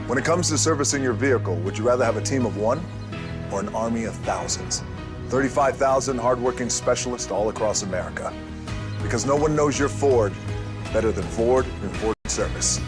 When it comes to servicing your vehicle, would you rather have a team of one or an army of thousands? 35,000 hardworking specialists all across America. Because no one knows your Ford better than Ford and Ford Service.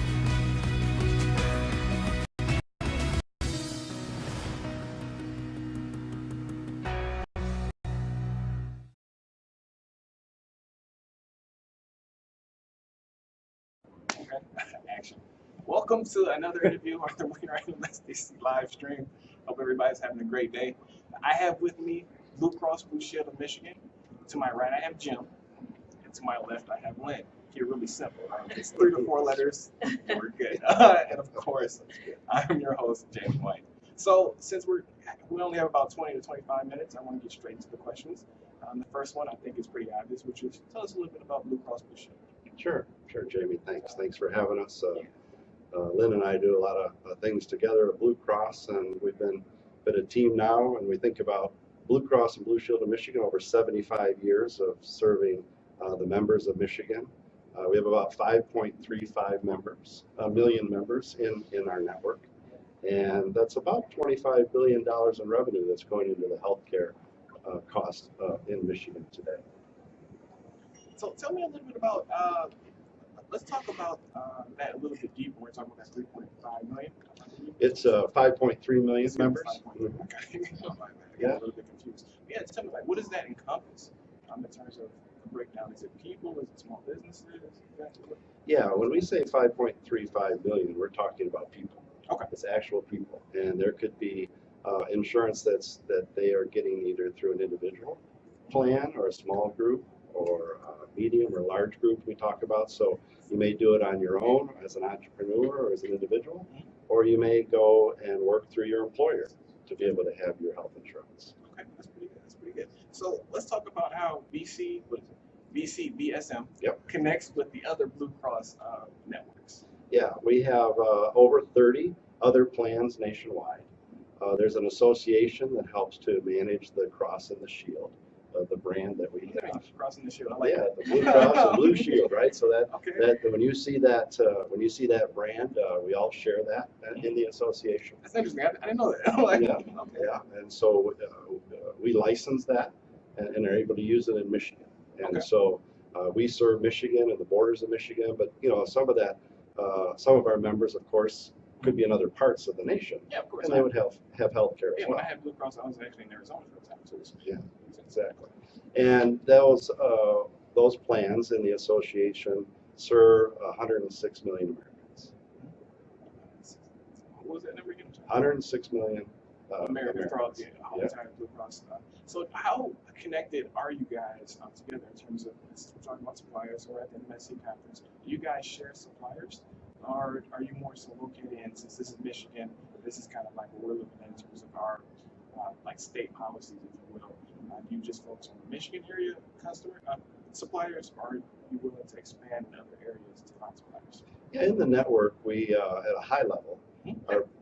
Action. Welcome to another interview on the WeAreNMSDC live stream. Hope everybody's having a great day. I have with me Blue Cross Blue Shield of Michigan. To my right, I have Jim. And to my left, I have Lynn. Here, really simple. It's 3 to 4 letters. We're good. And of course, I'm your host, Jaymie White. So, since we only have about 20 to 25 minutes, I want to get straight into the questions. The first one I think is pretty obvious, which is tell us a little bit about Blue Cross Blue Shield. Sure, Jaymie. Thanks for having us. Lynn and I do a lot of things together at Blue Cross, and we've been a team now. And we think about Blue Cross and Blue Shield of Michigan, over 75 years of serving the members of Michigan. We have about 5.35 million members in our network, and that's about $25 billion in revenue that's going into the healthcare cost in Michigan today. So tell me a little bit about, let's talk about that a little bit deeper. We're talking about that 3.5 million. It's 5.3 million members. 5.3. Okay. Yeah. A little bit confused. Yeah, tell me, like, what does that encompass in terms of the breakdown? Is it people? Is it small businesses? Yeah, when we say 5.35 million, we're talking about people. Okay. It's actual people, and there could be insurance that they are getting either through an individual plan or a small group, or medium or large group we talk about. So you may do it on your own as an entrepreneur or as an individual, or you may go and work through your employer to be able to have your health insurance. Okay, that's pretty good. That's pretty good. So let's talk about how BSM connects with the other Blue Cross networks. Yeah, we have over 30 other plans nationwide. There's an association that helps to manage the Cross and the Shield. The brand that we have. Crossing the Shield. I like the that. Blue Cross and Blue Shield, right? So that when you see that brand, we all share that in the association. That's interesting. I didn't know that. Yeah. And so we license that and are able to use it in Michigan. And so we serve Michigan and the borders of Michigan, but some of our members, of course, could be in other parts of the nation. Yeah, of course. And they would have health care as well. When I had Blue Cross, I was actually in Arizona for the time too. Yeah. Exactly. And those plans in the association serve 106 million Americans. What was that number again? 106 million Americans throughout the whole entire Blue Cross. So how connected are you guys together in terms of, we're talking about suppliers, or at the NMSDC conference, do you guys share suppliers? Or are you more so located in, since this is Michigan, this is kind of like what we're looking at in terms of our like state policies, if you will. Do you just focus on the Michigan area suppliers, or are you willing to expand in other areas to find suppliers? Yeah, in the network, we at a high level,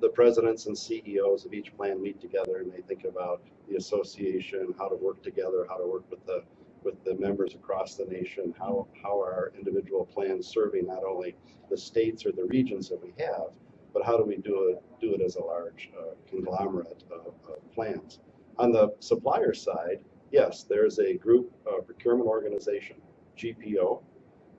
the presidents and CEOs of each plan meet together, and they think about the association, how to work together, how to work with the members across the nation, how are our individual plans serving not only the states or the regions that we have, but how do we do it as a large conglomerate of plans. On the supplier side, yes, there's a group procurement organization, GPO,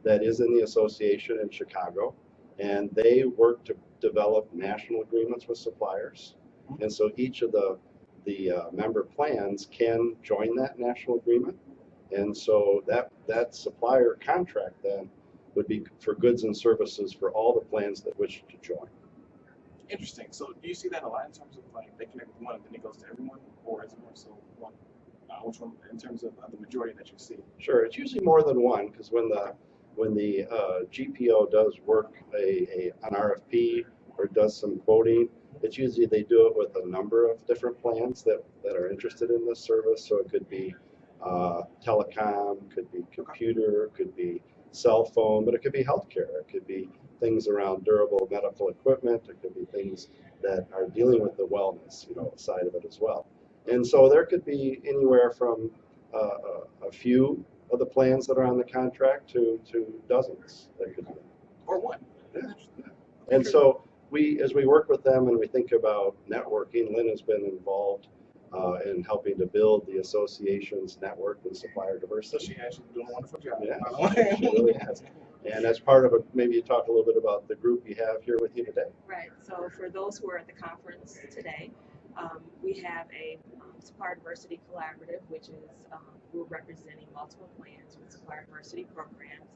that is in the association in Chicago, and they work to develop national agreements with suppliers. And so each of the member plans can join that national agreement. And so that supplier contract then would be for goods and services for all the plans that wish to join. Interesting. So do you see that a lot in terms of like they connect with one and then it goes to everyone, or is it more so one? Which one in terms of the majority that you see? Sure, it's usually more than one, because when the GPO does work an RFP or does some quoting, it's usually they do it with a number of different plans that are interested in this service. So it could be telecom, could be computer, could be cell phone, but it could be healthcare. It could be things around durable medical equipment. It could be things that are dealing with the wellness, side of it as well. And so there could be anywhere from a few of the plans that are on the contract to dozens that could be. Or one. Yeah. And so as we work with them and we think about networking, Lynn has been involved in helping to build the association's network and supplier So diversity. she actually doing a wonderful job. Yeah, by the way. she really has. And as part of it, maybe you talk a little bit about the group you have here with you today. Right. So for those who are at the conference today, we have a Supplier Diversity Collaborative, which is we're representing multiple plans with supplier diversity programs.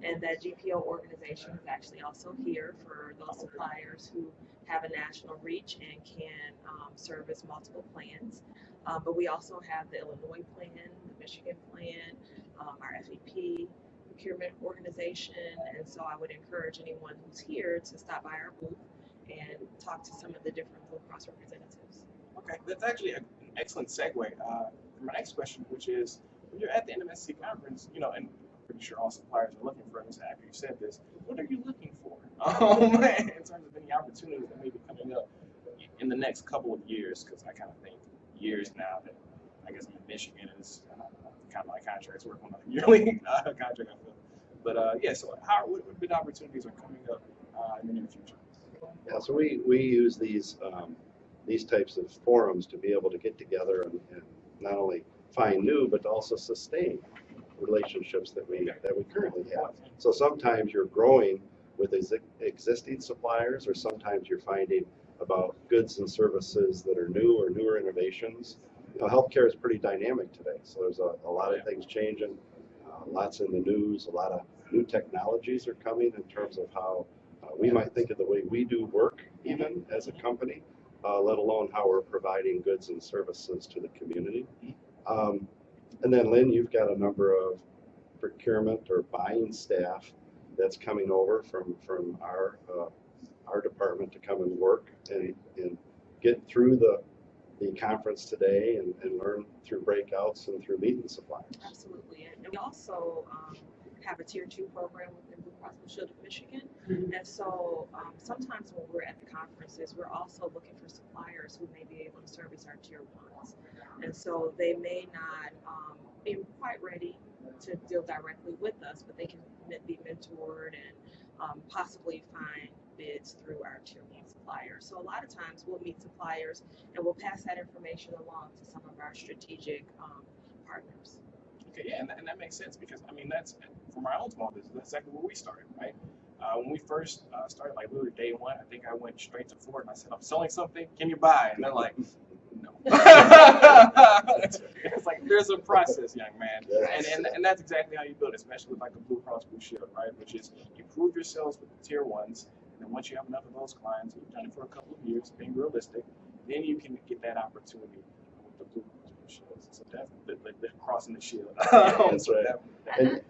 And that GPO organization is actually also here for those suppliers who have a national reach and can service multiple plans. But we also have the Illinois plan, the Michigan plan, our FEP, Procurement organization. And so I would encourage anyone who's here to stop by our booth and talk to some of the different Blue Cross representatives. Okay, that's actually an excellent segue for my next question, which is when you're at the NMSDC conference, you know, and I'm pretty sure all suppliers are looking for this after you said this, what are you looking for in terms of any opportunities that may be coming up in the next couple of years? Because I kind of think years now that I guess I'm in Michigan is kind of my contracts work on a yearly contract, I feel. But yeah, so what big opportunities are coming up in the near future? Yeah, so we use these types of forums to be able to get together and not only find new, but to also sustain relationships that we currently have. So sometimes you're growing with existing suppliers, or sometimes you're finding about goods and services that are new or newer innovations. You know, healthcare is pretty dynamic today, so there's a lot of things changing, lots in the news, a lot of new technologies are coming in terms of how we might think of the way we do work, even as a company, let alone how we're providing goods and services to the community. And then, Lynn, you've got a number of procurement or buying staff that's coming over from our department to come and work and get through the conference today and learn through breakouts and through meeting suppliers. Absolutely. And we also have a Tier 2 program within Blue Cross Blue Shield of Michigan. And so sometimes when we're at the conferences, we're also looking for suppliers who may be able to service our Tier 1s. And so they may not be quite ready to deal directly with us, but they can be mentored and possibly find bids through our Tier 1 suppliers. So a lot of times we'll meet suppliers and we'll pass that information along to some of our strategic partners. Okay, yeah, and that makes sense because I mean that's from our own small business. That's exactly where we started, right? When we first started, like we were day one, I think I went straight to Ford and I said, "I'm selling something. Can you buy?" And they're like, "No." It's like there's a process, young man, and that's exactly how you build, especially with like a Blue Cross Blue Shield, right? Which is you prove yourselves with the Tier 1s, and then once you have enough of those clients, you've done it for a couple of years, being realistic, then you can get that opportunity with the Blue Cross Blue Shields. So definitely they're crossing the shield. That's right.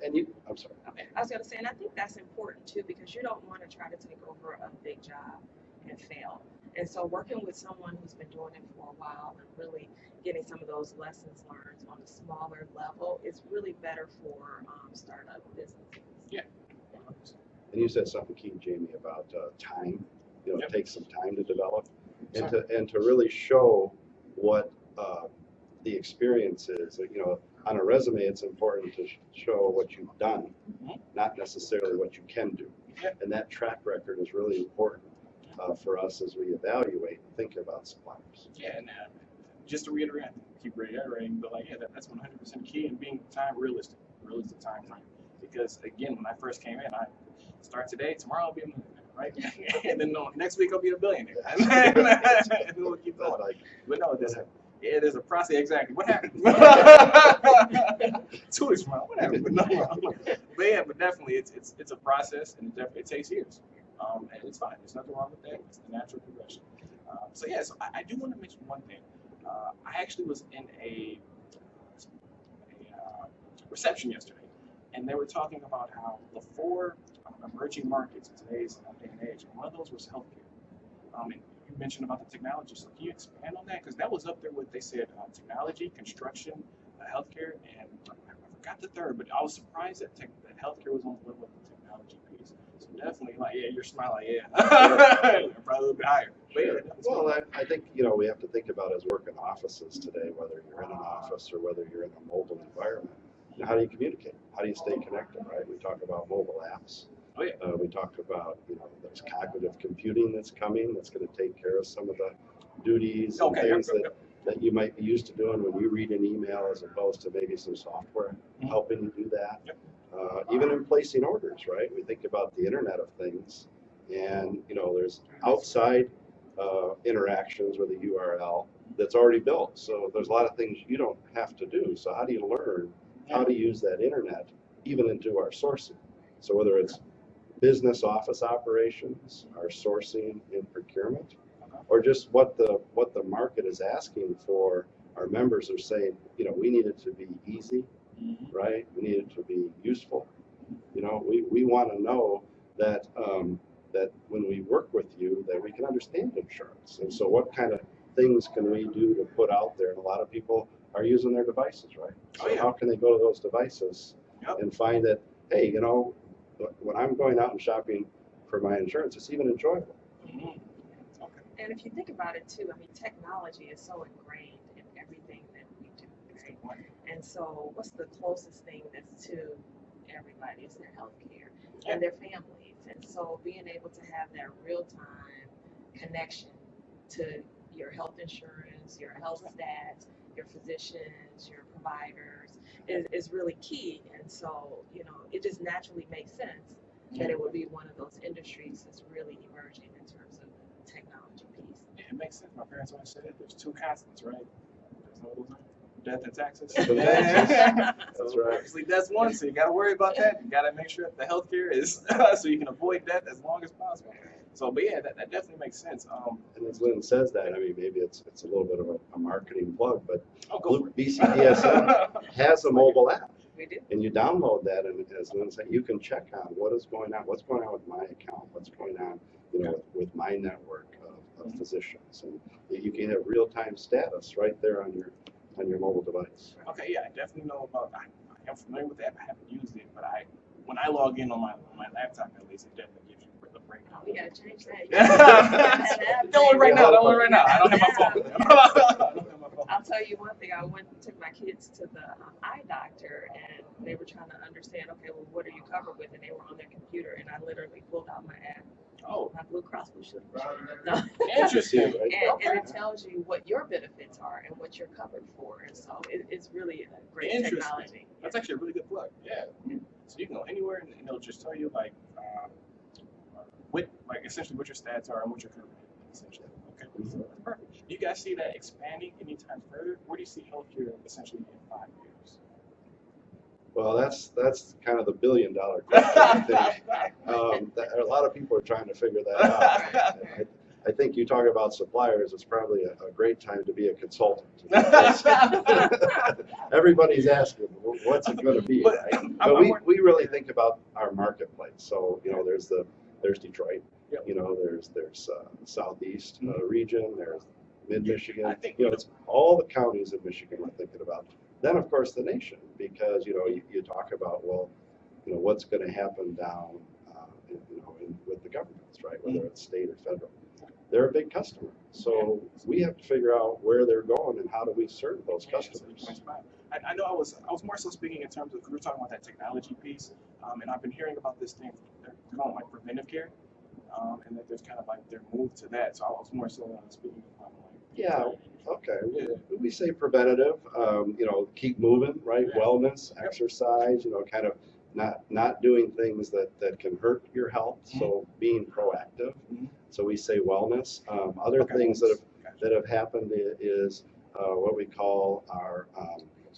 And you, I'm sorry. I was going to say, and I think that's important too, because you don't want to try to take over a big job and fail. And so working with someone who's been doing it for a while and really getting some of those lessons learned on a smaller level is really better for startup businesses. Yeah. And you said something key, Jaymie, about time. You know, it takes some time to develop and to really show what the experience is. You know, on a resume, it's important to show what you've done, not necessarily what you can do. And that track record is really important for us as we evaluate and think about suppliers. Yeah, and just to reiterate, keep reiterating, but like, yeah, that's 100% key in being realistic time frame. Because again, when I first came in, I start today, tomorrow I'll be a millionaire, right? And then next week I'll be a billionaire. And then we'll keep going. But no, there's a process. Exactly. What happened? 2 weeks from now, what happened? But no, but yeah, but definitely it's a process, and it takes years. And it's fine. There's nothing wrong with that. It's the natural progression. So yeah, so I do want to mention one thing. I actually was in a reception yesterday, and they were talking about how the 4 emerging markets in today's day and age, and one of those was healthcare. And you mentioned about the technology, so can you expand on that? Because that was up there with, they said, technology, construction, healthcare, and I forgot the third, but I was surprised that healthcare was on the level of the technology piece. So definitely, like, yeah, you're smiling, yeah. Probably a little bit higher. But yeah, well, I think, you know, we have to think about as work in offices today, whether you're in an office or whether you're in a mobile environment. How do you communicate? How do you stay connected, right? We talk about mobile apps. Oh yeah. We talk about, there's cognitive computing that's coming, that's going to take care of some of the duties and Okay. things that you might be used to doing when you read an email, as opposed to maybe some software helping you do that. Yep. Even in placing orders, right? We think about the Internet of Things, and there's outside interactions with a URL that's already built. So there's a lot of things you don't have to do. So how do you learn how to use that Internet even into our sourcing? So whether it's business office operations, our sourcing and procurement, or just what the market is asking for. Our members are saying, we need it to be easy, right? We need it to be useful. We want to know that that when we work with you, that we can understand insurance. And so what kind of things can we do to put out there? And a lot of people are using their devices, right? So how can they go to those devices and find that, hey, when I'm going out and shopping for my insurance, it's even enjoyable. And if you think about it too, I mean, technology is so ingrained in everything that we do, right? And so what's the closest thing that's to everybody is their healthcare and their families. And so being able to have that real-time connection to your health insurance, your health stats, your physicians, your providers is really key. And so, it just naturally makes sense that it would be one of those industries that's really emerging in terms of the technology piece. Yeah, it makes sense. My parents always said there's two constants, right? There's no death and taxes. That's right. Obviously, that's one, so you got to worry about that. You got to make sure that the healthcare is so you can avoid death as long as possible. So, but yeah, that definitely makes sense. And as Lynn says that, I mean, maybe it's a little bit of a marketing plug, but go BCDSM has a mobile app. We do. And you download that, and as Lynn said, you can check on what's going on with my account, what's going on, with my network of physicians, and you can have real-time status right there on your mobile device. Okay, yeah, I definitely know about. I am familiar with the app. I haven't used it, but when I log in on my laptop, at least, it definitely gives you a breakdown. We gotta change that. Don't worry right now. Don't worry right now. I don't have my phone. I'll tell you one thing. I went and took my kids to the eye doctor, and they were trying to understand, okay, well, what are you covered with? And they were on their computer, and I literally pulled out my app. Oh, my Blue Cross Blue Shield. No. Interesting. And it tells you what your benefits are and what you're covered for, and so it's really a great technology. That's actually a really good plug. Yeah. So you can go anywhere, and it'll just tell you essentially what your stats are and what you're covered. Essentially. Okay. So that's perfect. Do you guys see that expanding anytime further? Where do you see healthcare essentially in 5 years? Well, that's kind of the billion-dollar question, I think. A lot of people are trying to figure that out. I think you talk about suppliers, it's probably a great time to be a consultant. Everybody's asking, what's it going to be? Right? But we really think about our marketplace. So, there's Detroit, there's Southeast region, there's mid-Michigan. It's all the counties in Michigan we're thinking about. Then, of course, the nation, because, you talk about, what's going to happen down, with the governments, right? Whether it's state or federal. They're a big customer. So we have to figure out where they're going and how do we serve those customers. I know I was more so speaking in terms of, because we're talking about that technology piece, and I've been hearing about this thing, they're calling it like preventive care, and that there's kind of like their move to that. So I was more so speaking about Okay. We say preventative, keep moving, right? Wellness, exercise, kind of not doing things that can hurt your health. So being proactive. So we say wellness. Other things that have happened is what we call our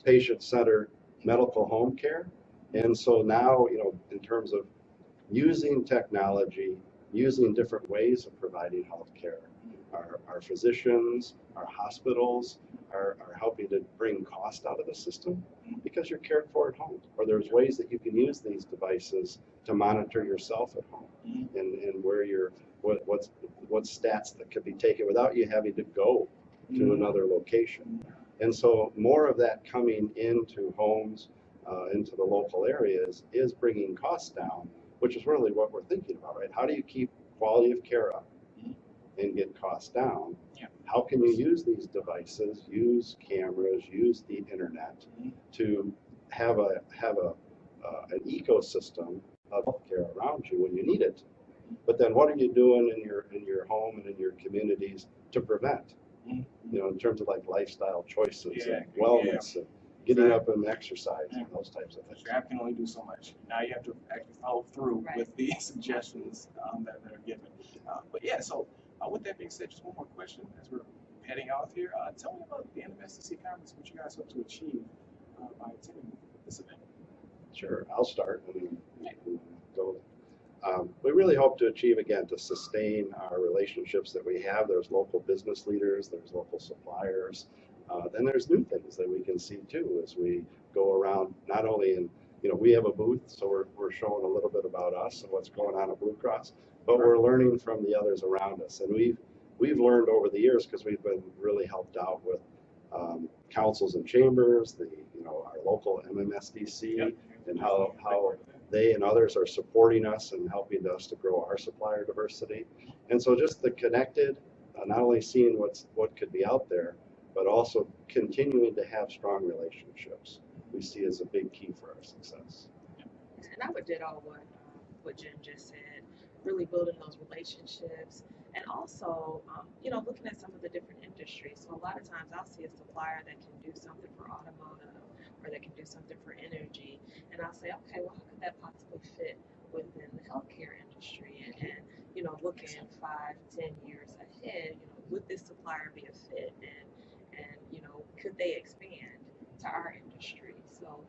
patient-centered medical home care. And so now, in terms of using technology, using different ways of providing health care, our physicians, our hospitals are helping to bring cost out of the system because you're cared for at home. Or there's ways that you can use these devices to monitor yourself at home and where what stats that could be taken without you having to go to another location. And so more of that coming into homes, into the local areas is bringing costs down, which is really what we're thinking about, right? How do you keep quality of care up and get costs down? How can you use these devices, use cameras, use the internet to have an ecosystem of healthcare around you when you need it. But then what are you doing in your home and in your communities to prevent? You know, in terms of like lifestyle choices and wellness and getting up and exercising and those types of things. Your app can only do so much. Now you have to actually follow through with the suggestions that are given. But yeah, so with that being said, just one more question as we're heading off here. Tell me about the NMSDC conference, what you guys hope to achieve by attending this event. Sure, I'll start and then go. We really hope to achieve, again, to sustain our relationships that we have. There's local business leaders, there's local suppliers, then there's new things that we can see too as we go around, not only in, you know, we have a booth, so we're showing a little bit about us and what's going on at Blue Cross, but we're learning from the others around us. And we've learned over the years, because we've been really helped out with councils and chambers, our local NMSDC, and how they and others are supporting us and helping us to grow our supplier diversity. And so just the connected, not only seeing what could be out there, but also continuing to have strong relationships, we see as a big key for our success. And I would ditto what Jim just said, really building those relationships, and also, looking at some of the different industries. So a lot of times I'll see a supplier that can do something for automotive, or that can do something for energy, and I'll say, okay, well, how could that possibly fit within the healthcare industry? And looking 5-10 years ahead, would this supplier be a fit, and could they expand to our industry? So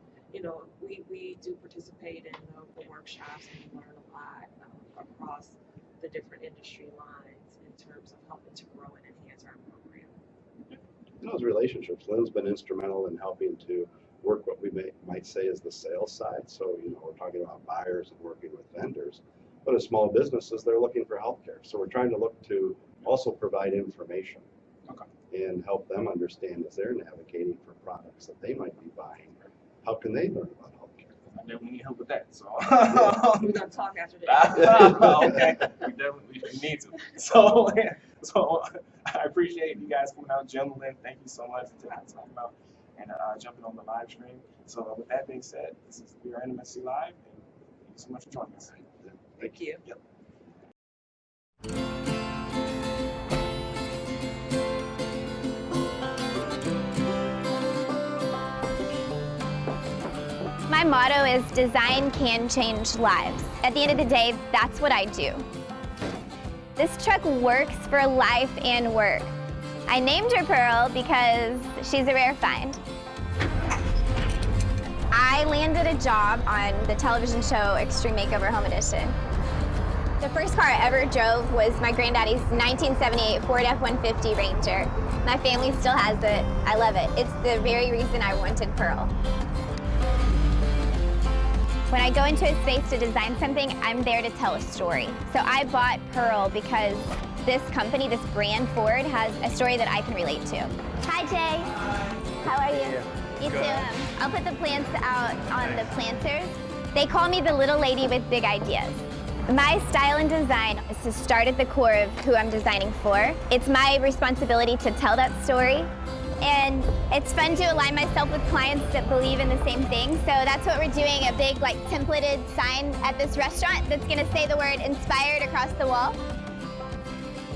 we do participate in the workshops, and we learn a lot across the different industry lines in terms of helping to grow and enhance our program. Those relationships, Lynn's been instrumental in helping to work what we might say is the sales side. So, we're talking about buyers and working with vendors, but as small businesses, they're looking for healthcare. So we're trying to look to also provide information and help them understand as they're navigating for products that they might be buying. How can they learn about healthcare? I definitely need help with that. So we're gonna talk after this. Okay, we definitely need to. So I appreciate you guys coming out. Jim, Lynn, thank you so much for talking about and jumping on the live stream. So with that being said, this is WeAreNMSDC Live, and thank you so much for joining us. Thank you. Yep. My motto is design can change lives. At the end of the day, that's what I do. This truck works for life and work. I named her Pearl because she's a rare find. I landed a job on the television show Extreme Makeover Home Edition. The first car I ever drove was my granddaddy's 1978 Ford F-150 Ranger. My family still has it. I love it. It's the very reason I wanted Pearl. When I go into a space to design something, I'm there to tell a story. So I bought Pearl because this company, this brand Ford, has a story that I can relate to. Hi, Jay. How are you? You too. I'll put the plants out on the planters. They call me the little lady with big ideas. My style and design is to start at the core of who I'm designing for. It's my responsibility to tell that story. And it's fun to align myself with clients that believe in the same thing. So that's what we're doing, a big templated sign at this restaurant that's gonna say the word inspired across the wall.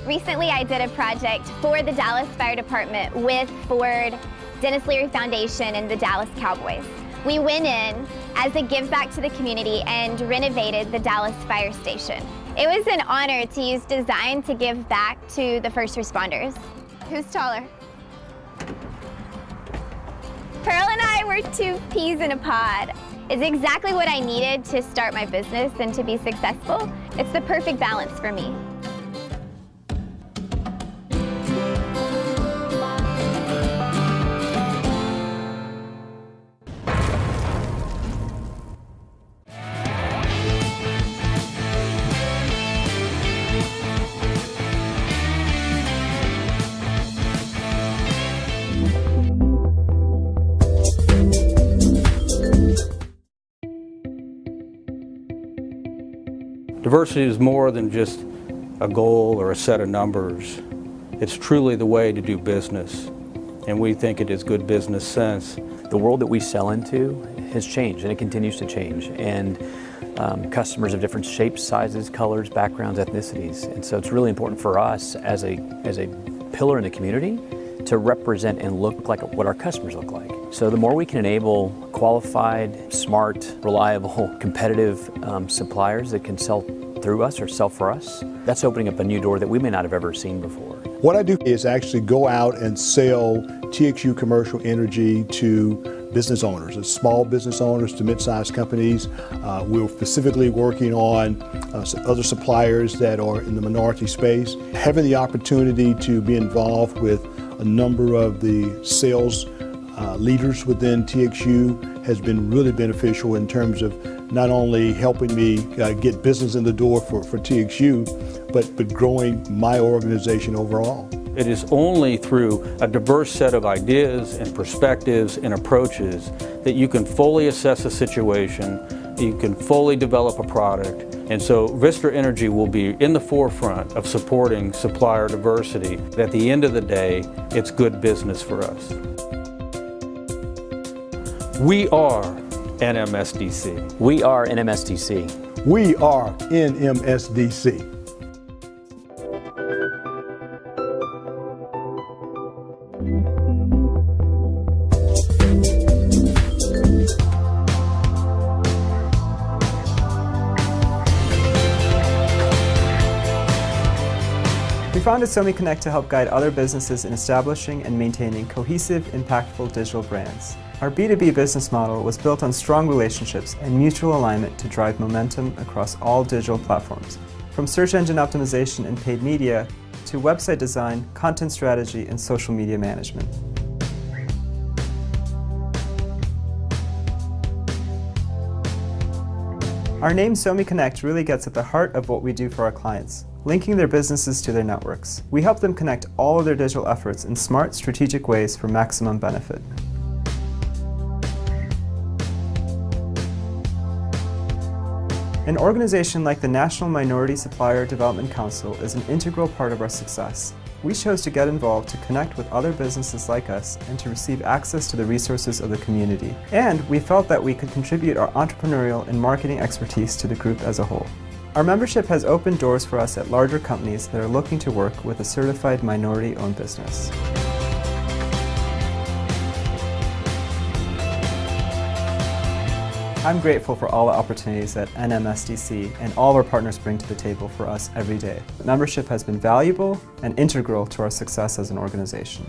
Recently I did a project for the Dallas Fire Department with Ford, Dennis Leary Foundation, and the Dallas Cowboys. We went in as a give back to the community and renovated the Dallas Fire Station. It was an honor to use design to give back to the first responders. Who's taller? Pearl and I were two peas in a pod. It's exactly what I needed to start my business and to be successful. It's the perfect balance for me. Diversity is more than just a goal or a set of numbers. It's truly the way to do business, and we think it is good business sense. The world that we sell into has changed, and it continues to change. And customers of different shapes, sizes, colors, backgrounds, ethnicities. And so it's really important for us as a pillar in the community to represent and look like what our customers look like. So the more we can enable qualified, smart, reliable, competitive suppliers that can sell through us or sell for us, that's opening up a new door that we may not have ever seen before. What I do is actually go out and sell TXU commercial energy to business owners, small business owners to mid-sized companies. We're specifically working on other suppliers that are in the minority space. Having the opportunity to be involved with a number of the sales leaders within TXU has been really beneficial in terms of not only helping me get business in the door for TXU, but growing my organization overall. It is only through a diverse set of ideas and perspectives and approaches that you can fully assess a situation, you can fully develop a product. And so Vistra Energy will be in the forefront of supporting supplier diversity. At the end of the day, it's good business for us. We are NMSDC. We are NMSDC. We are NMSDC. We founded SomiConnect to help guide other businesses in establishing and maintaining cohesive, impactful digital brands. Our B2B business model was built on strong relationships and mutual alignment to drive momentum across all digital platforms, from search engine optimization and paid media to website design, content strategy, and social media management. Our name SomiConnect really gets at the heart of what we do for our clients, linking their businesses to their networks. We help them connect all of their digital efforts in smart, strategic ways for maximum benefit. An organization like the National Minority Supplier Development Council is an integral part of our success. We chose to get involved to connect with other businesses like us and to receive access to the resources of the community. And we felt that we could contribute our entrepreneurial and marketing expertise to the group as a whole. Our membership has opened doors for us at larger companies that are looking to work with a certified minority-owned business. I'm grateful for all the opportunities that NMSDC and all of our partners bring to the table for us every day. Membership has been valuable and integral to our success as an organization.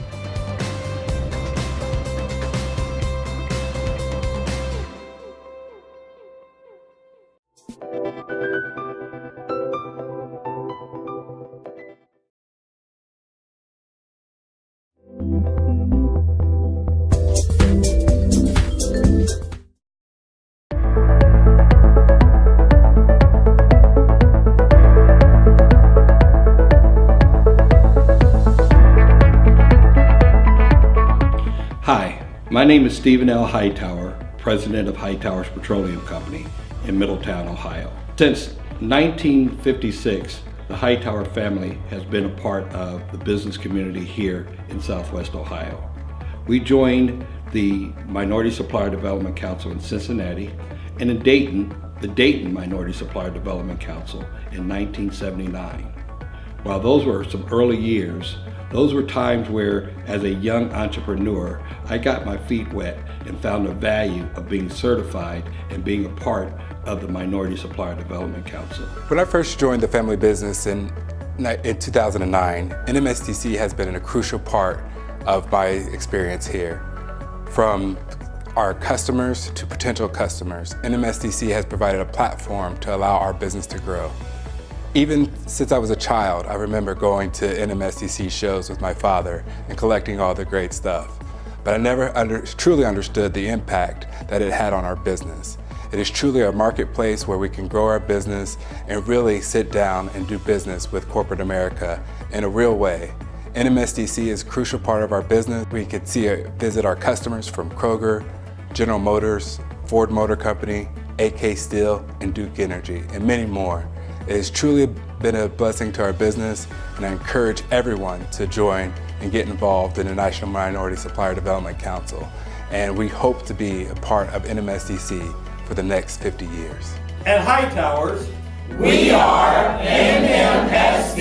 Hi, my name is Stephen L. Hightower, president of Hightowers Petroleum Company in Middletown, Ohio. Since 1956, the Hightower family has been a part of the business community here in Southwest Ohio. We joined the Minority Supplier Development Council in Cincinnati, and in Dayton, the Dayton Minority Supplier Development Council in 1979. While those were some early years, those were times where, as a young entrepreneur, I got my feet wet and found the value of being certified and being a part of the Minority Supplier Development Council. When I first joined the family business in 2009, NMSDC has been a crucial part of my experience here. From our customers to potential customers, NMSDC has provided a platform to allow our business to grow. Even since I was a child, I remember going to NMSDC shows with my father and collecting all the great stuff. But I never truly understood the impact that it had on our business. It is truly a marketplace where we can grow our business and really sit down and do business with corporate America in a real way. NMSDC is a crucial part of our business. We could visit our customers from Kroger, General Motors, Ford Motor Company, AK Steel, and Duke Energy, and many more. It has truly been a blessing to our business, and I encourage everyone to join and get involved in the National Minority Supplier Development Council. And we hope to be a part of NMSDC for the next 50 years. At Hightowers, we are NMSDC.